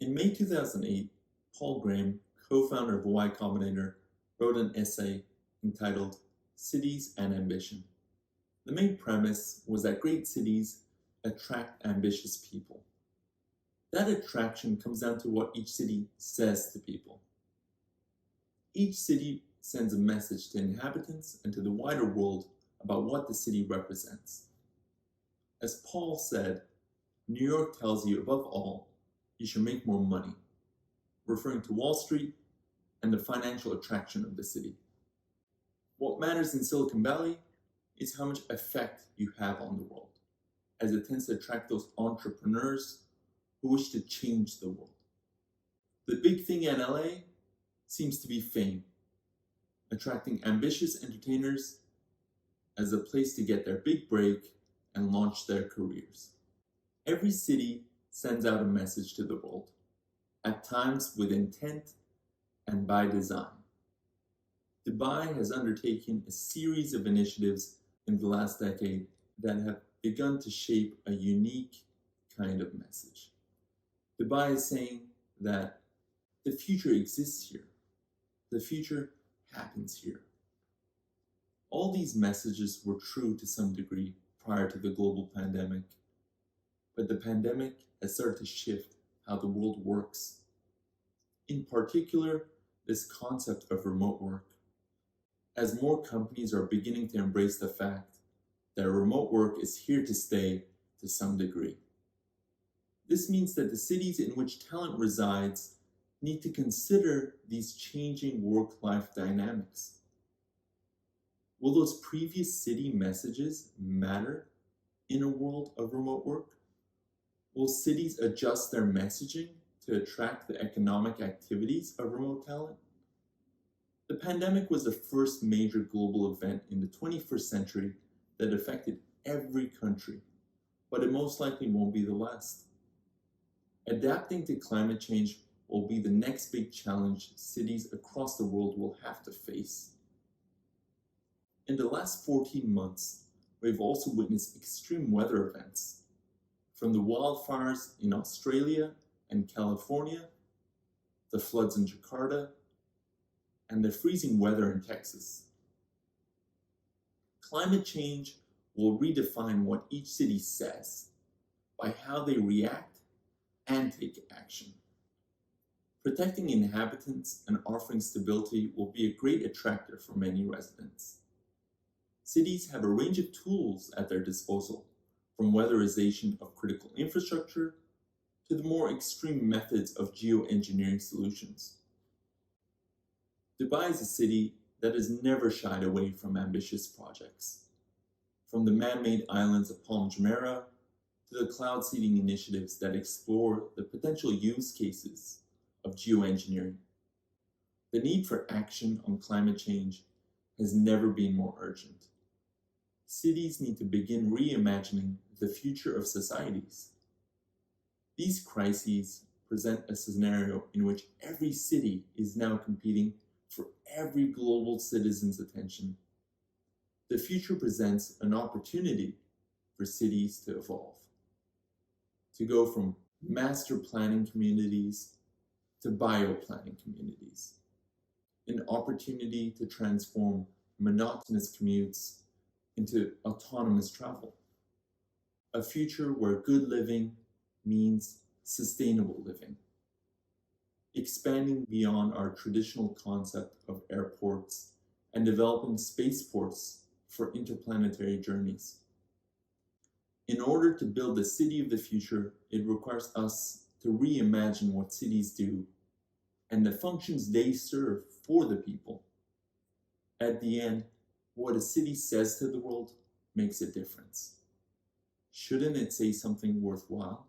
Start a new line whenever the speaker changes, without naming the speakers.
In May 2008, Paul Graham, co-founder of Y Combinator, wrote an essay entitled Cities and Ambition. The main premise was that great cities attract ambitious people. That attraction comes down to what each city says to people. Each city sends a message to inhabitants and to the wider world about what the city represents. As Paul said, New York tells you above all, you should make more money, referring to Wall Street and the financial attraction of the city. What matters in Silicon Valley is how much effect you have on the world, as it tends to attract those entrepreneurs who wish to change the world. The big thing in LA seems to be fame, attracting ambitious entertainers as a place to get their big break and launch their careers. Every city sends out a message to the world, at times with intent and by design. Dubai has undertaken a series of initiatives in the last decade that have begun to shape a unique kind of message. Dubai is saying that the future exists here. The future happens here. All these messages were true to some degree prior to the global pandemic, but the pandemic has started to shift how the world works. In particular, this concept of remote work, as more companies are beginning to embrace the fact that remote work is here to stay to some degree. This means that the cities in which talent resides need to consider these changing work-life dynamics. Will those previous city messages matter in a world of remote work? Will cities adjust their messaging to attract the economic activities of remote talent? The pandemic was the first major global event in the 21st century that affected every country, but it most likely won't be the last. Adapting to climate change will be the next big challenge cities across the world will have to face. In the last 14 months, we've also witnessed extreme weather events, from the wildfires in Australia and California, the floods in Jakarta, and the freezing weather in Texas. Climate change will redefine what each city says by how they react and take action. Protecting inhabitants and offering stability will be a great attractor for many residents. Cities have a range of tools at their disposal, from weatherization of critical infrastructure to the more extreme methods of geoengineering solutions. Dubai is a city that has never shied away from ambitious projects, from the man-made islands of Palm Jumeirah to the cloud seeding initiatives that explore the potential use cases of geoengineering. The need for action on climate change has never been more urgent. Cities need to begin reimagining the future of societies. These crises present a scenario in which every city is now competing for every global citizen's attention. The future presents an opportunity for cities to evolve, to go from master planning communities to bioplanning communities, an opportunity to transform monotonous commutes into autonomous travel, a future where good living means sustainable living, expanding beyond our traditional concept of airports and developing spaceports for interplanetary journeys. In order to build the city of the future, it requires us to reimagine what cities do and the functions they serve for the people. At the end, what a city says to the world makes a difference. Shouldn't it say something worthwhile?